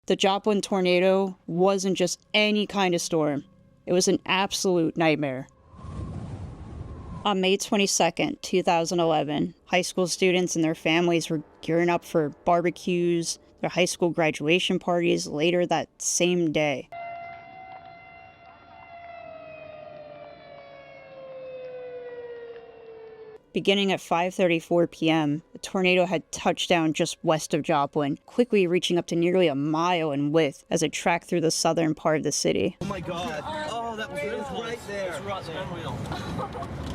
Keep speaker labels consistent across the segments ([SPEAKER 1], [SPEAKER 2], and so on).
[SPEAKER 1] The Joplin tornado wasn't just any kind of storm. It was an absolute nightmare. On May 22nd, 2011, high school students and their families were gearing up for barbecues, their high school graduation parties later that same day. Beginning at 5:34 p.m., the tornado had touched down just west of Joplin, quickly reaching up to nearly a mile in width as it tracked through the southern part of the city.
[SPEAKER 2] Oh my God. Oh, that was right there. It's right there.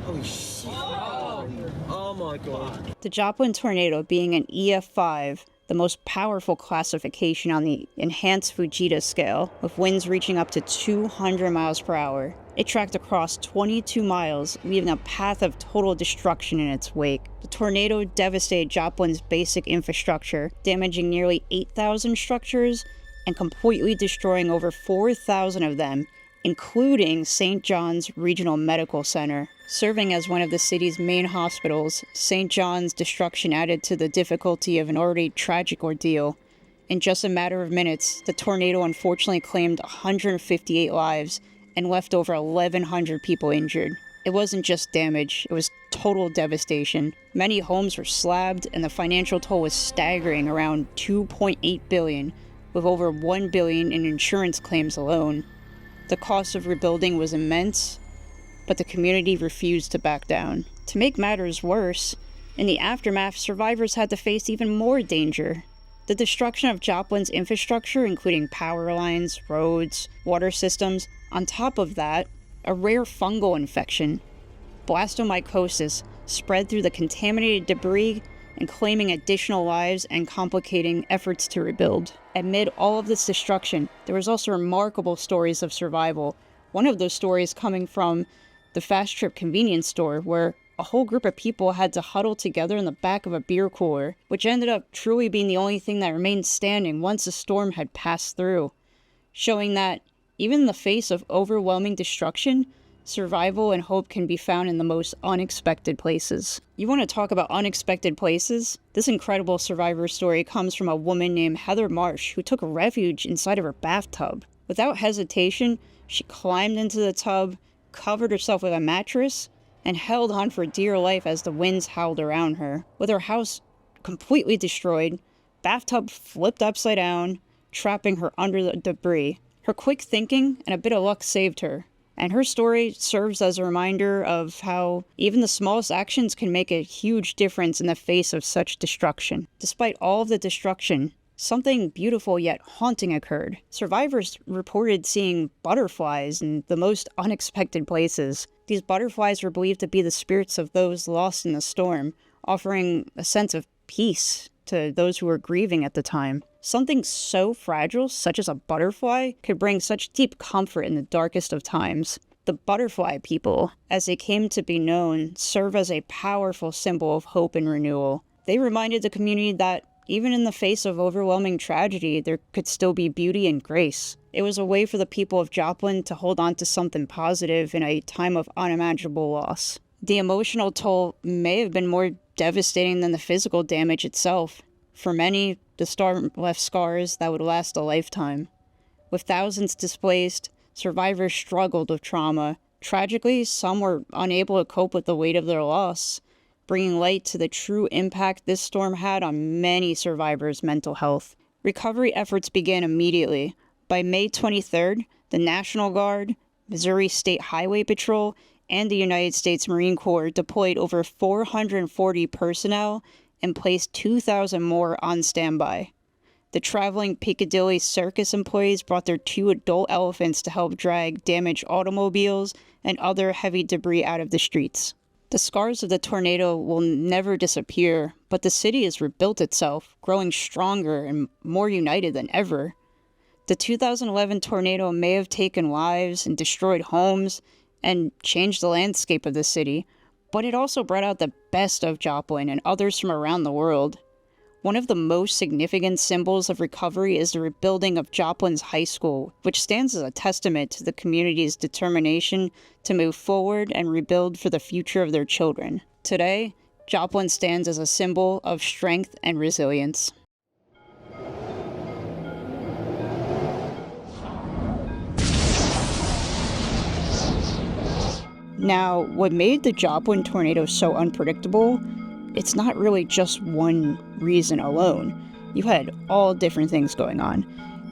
[SPEAKER 2] Holy shit. Oh my God.
[SPEAKER 1] The Joplin tornado, being an EF5, the most powerful classification on the enhanced Fujita scale, with winds reaching up to 200 miles per hour. It tracked across 22 miles, leaving a path of total destruction in its wake. The tornado devastated Joplin's basic infrastructure, damaging nearly 8,000 structures and completely destroying over 4,000 of them, including St. John's Regional Medical Center. Serving as one of the city's main hospitals, St. John's destruction added to the difficulty of an already tragic ordeal. In just a matter of minutes, the tornado unfortunately claimed 158 lives and left over 1,100 people injured. It wasn't just damage, it was total devastation. Many homes were slabbed, and the financial toll was staggering, around $2.8 billion, with over $1 billion in insurance claims alone. The cost of rebuilding was immense, but the community refused to back down. To make matters worse, in the aftermath, survivors had to face even more danger. The destruction of Joplin's infrastructure, including power lines, roads, water systems. On top of that, a rare fungal infection, blastomycosis, spread through the contaminated debris and claiming additional lives and complicating efforts to rebuild. Amid all of this destruction, there was also remarkable stories of survival. One of those stories coming from the Fast Trip convenience store, where a whole group of people had to huddle together in the back of a beer cooler, which ended up truly being the only thing that remained standing once the storm had passed through, showing that even in the face of overwhelming destruction, survival and hope can be found in the most unexpected places. You want to talk about unexpected places? This incredible survivor story comes from a woman named Heather Marsh, who took refuge inside of her bathtub. Without hesitation, she climbed into the tub, covered herself with a mattress, and held on for dear life as the winds howled around her. With her house completely destroyed, bathtub flipped upside down, trapping her under the debris. Her quick thinking and a bit of luck saved her. And her story serves as a reminder of how even the smallest actions can make a huge difference in the face of such destruction. Despite all of the destruction, something beautiful yet haunting occurred. Survivors reported seeing butterflies in the most unexpected places. These butterflies were believed to be the spirits of those lost in the storm, offering a sense of peace to those who were grieving at the time. Something so fragile, such as a butterfly, could bring such deep comfort in the darkest of times. The butterfly people, as they came to be known, serve as a powerful symbol of hope and renewal. They reminded the community that even in the face of overwhelming tragedy, there could still be beauty and grace. It was a way for the people of Joplin to hold on to something positive in a time of unimaginable loss. The emotional toll may have been more devastating than the physical damage itself. For many, the storm left scars that would last a lifetime. With thousands displaced, survivors struggled with trauma. Tragically, some were unable to cope with the weight of their loss, bringing light to the true impact this storm had on many survivors' mental health. Recovery efforts began immediately. By May 23rd, the National Guard, Missouri State Highway Patrol, and the United States Marine Corps deployed over 440 personnel and placed 2,000 more on standby. The traveling Piccadilly Circus employees brought their 2 adult elephants to help drag damaged automobiles and other heavy debris out of the streets. The scars of the tornado will never disappear, but the city has rebuilt itself, growing stronger and more united than ever. The 2011 tornado may have taken lives and destroyed homes and changed the landscape of the city, but it also brought out the best of Joplin and others from around the world. One of the most significant symbols of recovery is the rebuilding of Joplin's high school, which stands as a testament to the community's determination to move forward and rebuild for the future of their children. Today, Joplin stands as a symbol of strength and resilience. Now, what made the Joplin tornado so unpredictable, it's not really just one reason alone. You had all different things going on.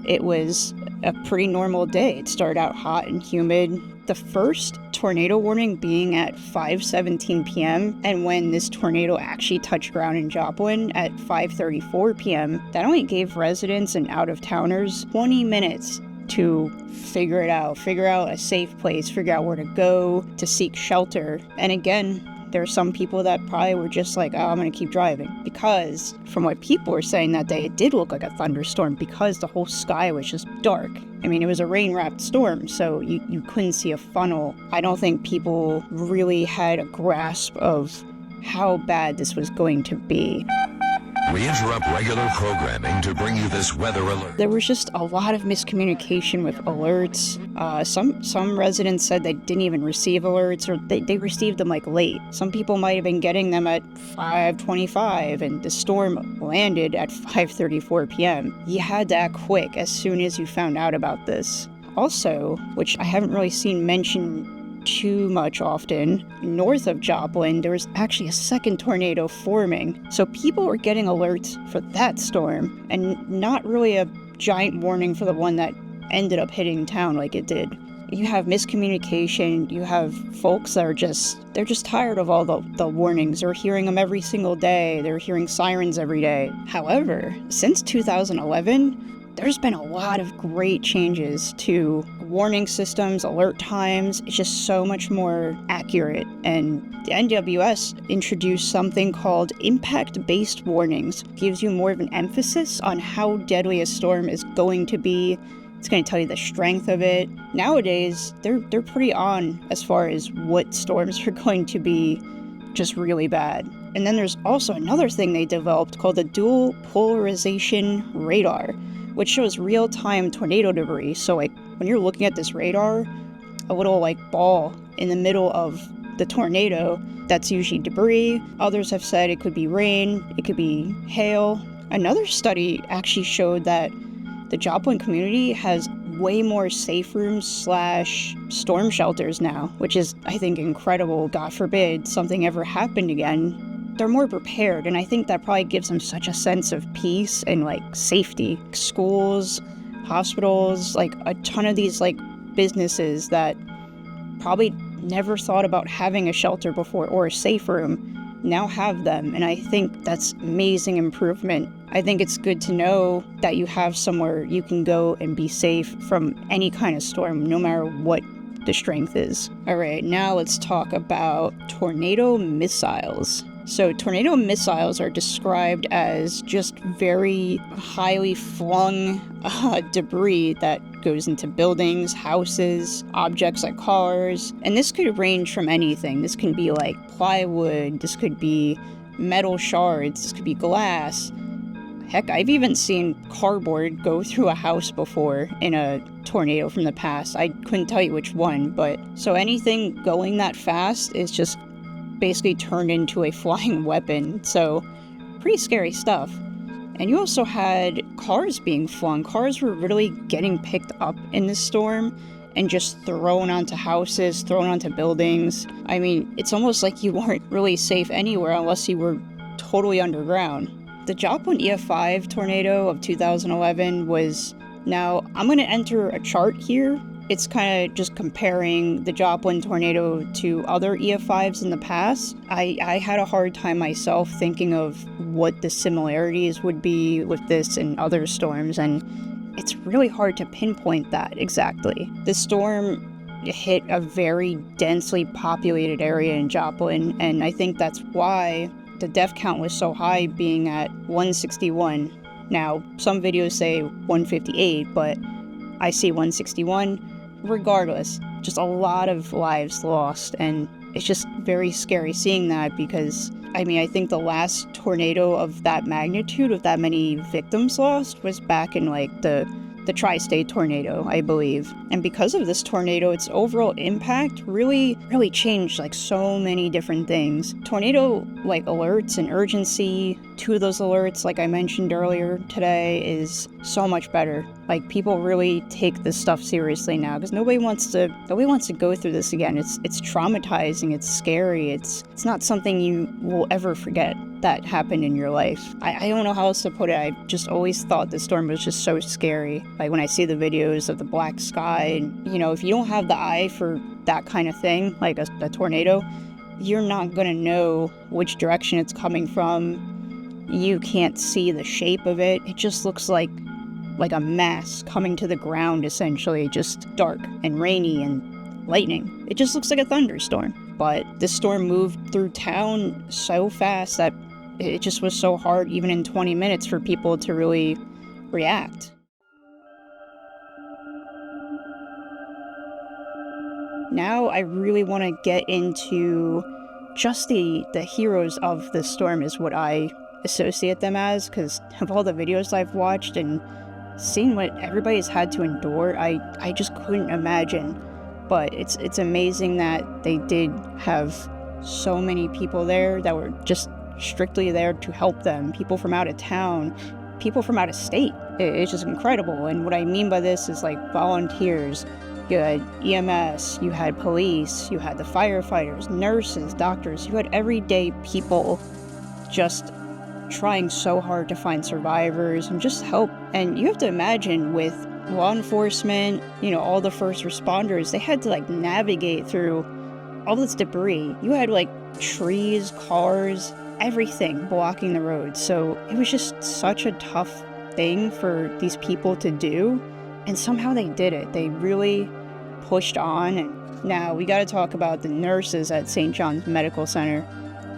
[SPEAKER 1] It was a pretty normal day. It started out hot and humid. The first tornado warning being at 5:17 p.m. and when this tornado actually touched ground in Joplin at 5:34 p.m., that only gave residents and out-of-towners 20 minutes to figure out a safe place, figure out where to go, to seek shelter. And again, there are some people that probably were just like, oh, I'm going to keep driving. Because from what people were saying that day, it did look like a thunderstorm because the whole sky was just dark. I mean, it was a rain-wrapped storm, so you couldn't see a funnel. I don't think people really had a grasp of how bad this was going to be.
[SPEAKER 3] We interrupt regular programming to bring you this weather alert.
[SPEAKER 1] There was just a lot of miscommunication with alerts. Some residents said they didn't even receive alerts, or they received them like late. Some people might have been getting them at 5:25, and the storm landed at 5:34 p.m. You had to act quick as soon as you found out about this. Also, which I haven't really seen mentioned too much often, north of Joplin, there was actually a second tornado forming. So people were getting alerts for that storm, and not really a giant warning for the one that ended up hitting town like it did. You have miscommunication, you have folks that are they're just tired of all the warnings. They're hearing them every single day, they're hearing sirens every day. However, since 2011, there's been a lot of great changes to warning systems, alert times. It's just so much more accurate. And the NWS introduced something called impact-based warnings. It gives you more of an emphasis on how deadly a storm is going to be. It's going to tell you the strength of it. Nowadays, they're pretty on as far as what storms are going to be just really bad. And then there's also another thing they developed called the dual polarization radar, which shows real-time tornado debris. So like when you're looking at this radar, a little like ball in the middle of the tornado, that's usually debris. Others have said it could be rain, it could be hail. Another study actually showed that the Joplin community has way more safe rooms / storm shelters now, which is, I think, incredible. God forbid something ever happened again. They're more prepared, and I think that probably gives them such a sense of peace and like safety. Schools, hospitals, like a ton of these like businesses that probably never thought about having a shelter before or a safe room now have them, and I think that's amazing improvement. I think it's good to know that you have somewhere you can go and be safe from any kind of storm, no matter what the strength is. All right, now let's talk about tornado missiles. So tornado missiles are described as just very highly flung debris that goes into buildings, houses, objects like cars. And this could range from anything. This can be like plywood, this could be metal shards, this could be glass. Heck, I've even seen cardboard go through a house before in a tornado from the past. I couldn't tell you which one, but so anything going that fast is just basically turned into a flying weapon. So pretty scary stuff. And you also had cars being flung. Cars were really getting picked up in this storm and just thrown onto houses, thrown onto buildings. I mean, it's almost like you weren't really safe anywhere unless you were totally underground. The Joplin EF5 tornado of 2011 was... Now, I'm going to enter a chart here. It's kind of just comparing the Joplin tornado to other EF5s in the past. I had a hard time myself thinking of what the similarities would be with this and other storms, and it's really hard to pinpoint that exactly. The storm hit a very densely populated area in Joplin, and I think that's why the death count was so high, being at 161. Now, some videos say 158, but I see 161. Regardless, just a lot of lives lost, and it's just very scary seeing that because, I mean, I think the last tornado of that magnitude, with that many victims lost, was back in like the the tri-state tornado, I believe. And because of this tornado, its overall impact really changed like so many different things. Tornado like alerts and urgency, 2 of those alerts, like I mentioned earlier today, is so much better. Like, people really take this stuff seriously now, because nobody wants to go through this again. It's traumatizing, it's scary, it's not something you will ever forget that happened in your life. I don't know how else to put it. I just always thought the storm was just so scary. Like, when I see the videos of the black sky, and, you know, if you don't have the eye for that kind of thing, like a tornado, you're not gonna know which direction it's coming from. You can't see the shape of it. It just looks like a mass coming to the ground, essentially, just dark and rainy and lightning. It just looks like a thunderstorm. But this storm moved through town so fast that it just was so hard, even in 20 minutes, for people to really react. Now I really want to get into just the heroes of the storm, is what I associate them as, because of all the videos I've watched and seeing what everybody's had to endure, I just couldn't imagine. But it's amazing that they did have so many people there that were just strictly there to help them. People from out of town, people from out of state. It's just incredible. And what I mean by this is like volunteers. You had EMS, you had police, you had the firefighters, nurses, doctors. You had everyday people just trying so hard to find survivors and just help. And you have to imagine, with law enforcement, you know, all the first responders, they had to like navigate through all this debris. You had like trees, cars, everything blocking the road. So it was just such a tough thing for these people to do. And somehow they did it. They really pushed on. And now we got to talk about the nurses at St. John's Medical Center.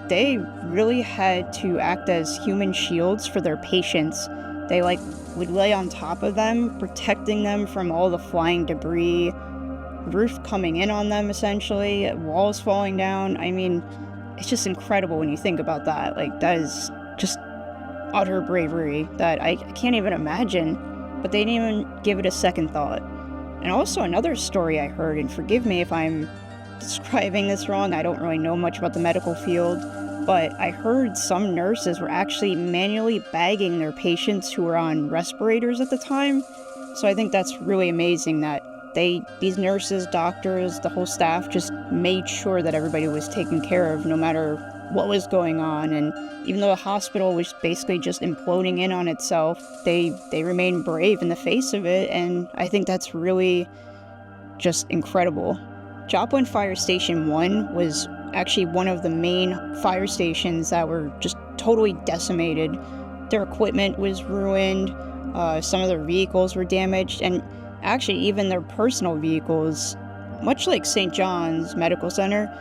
[SPEAKER 1] They really had to act as human shields for their patients. They like would lay on top of them, protecting them from all the flying debris, roof coming in on them, essentially, walls falling down. I mean, it's just incredible when you think about that. Like, that is just utter bravery that I can't even imagine, but they didn't even give it a second thought. And also another story I heard, and forgive me if I'm describing this wrong, I don't really know much about the medical field, but I heard some nurses were actually manually bagging their patients who were on respirators at the time. So I think that's really amazing that these nurses, doctors, the whole staff just made sure that everybody was taken care of no matter what was going on. And even though the hospital was basically just imploding in on itself, they remained brave in the face of it, and I think that's really just incredible. Joplin Fire Station 1 was actually one of the main fire stations that were just totally decimated. Their equipment was ruined, some of their vehicles were damaged, and actually even their personal vehicles, much like St. John's Medical Center,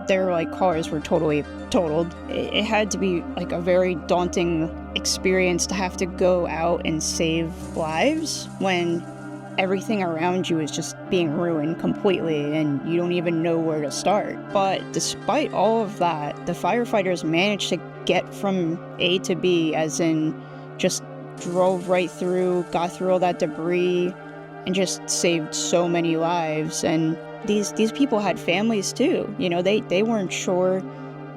[SPEAKER 1] their like cars were totally totaled. It had to be like a very daunting experience to have to go out and save lives when everything around you is just being ruined completely and you don't even know where to start. But despite all of that, the firefighters managed to get from A to B, as in just drove right through, got through all that debris, and just saved so many lives. And these people had families too. You know, they weren't sure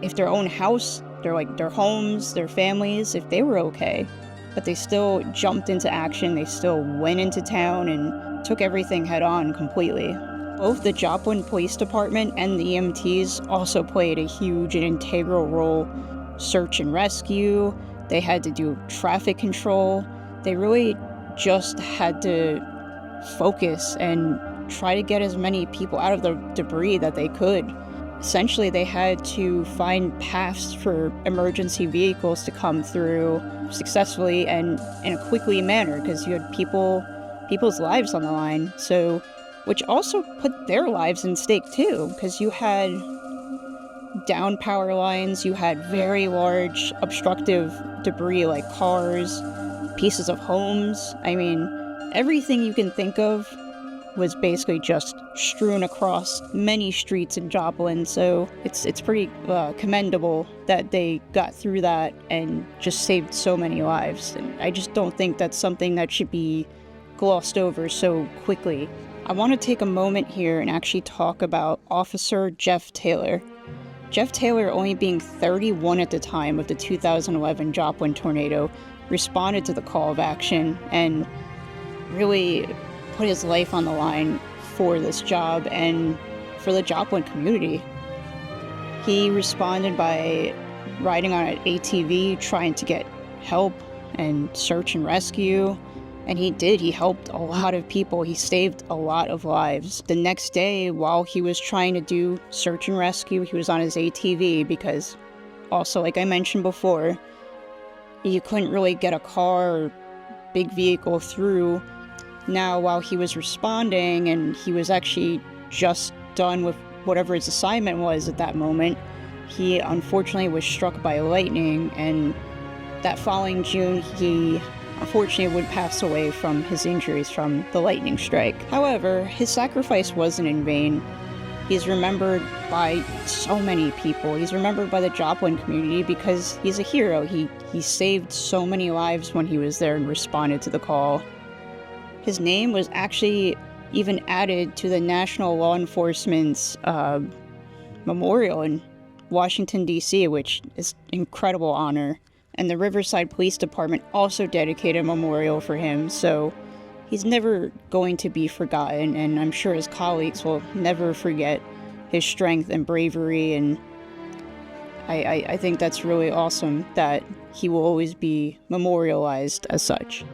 [SPEAKER 1] if their own house, their homes, their families, if they were okay. But they still jumped into action. They still went into town and took everything head on completely. Both the Joplin Police Department and the EMTs also played a huge and integral role. Search and rescue. They had to do traffic control. They really just had to focus and try to get as many people out of the debris that they could. Essentially, they had to find paths for emergency vehicles to come through successfully and in a quickly manner, because you had people's lives on the line. So, which also put their lives in stake too, because you had down power lines, you had very large obstructive debris like cars, pieces of homes. I mean, everything you can think of was basically just strewn across many streets in Joplin. So it's pretty commendable that they got through that and just saved so many lives. And I just don't think that's something that should be glossed over so quickly. I want to take a moment here and actually talk about Officer Jeff Taylor. Jeff Taylor, only being 31 at the time of the 2011 Joplin tornado, responded to the call of action and really put his life on the line for this job and for the Joplin community. He responded by riding on an ATV, trying to get help and search and rescue. And he did. He helped a lot of people. He saved a lot of lives. The next day, while he was trying to do search and rescue, he was on his ATV because, also, like I mentioned before, you couldn't really get a car or big vehicle through. Now, while he was responding and he was actually just done with whatever his assignment was at that moment, he unfortunately was struck by lightning, and that following June, he unfortunately would pass away from his injuries from the lightning strike. However, his sacrifice wasn't in vain. He's remembered by so many people. He's remembered by the Joplin community because he's a hero. He saved so many lives when he was there and responded to the call. His name was actually even added to the National Law Enforcement's memorial in Washington, D.C., which is an incredible honor. And the Riverside Police Department also dedicated a memorial for him, so he's never going to be forgotten, and I'm sure his colleagues will never forget his strength and bravery, and I think that's really awesome that he will always be memorialized as such.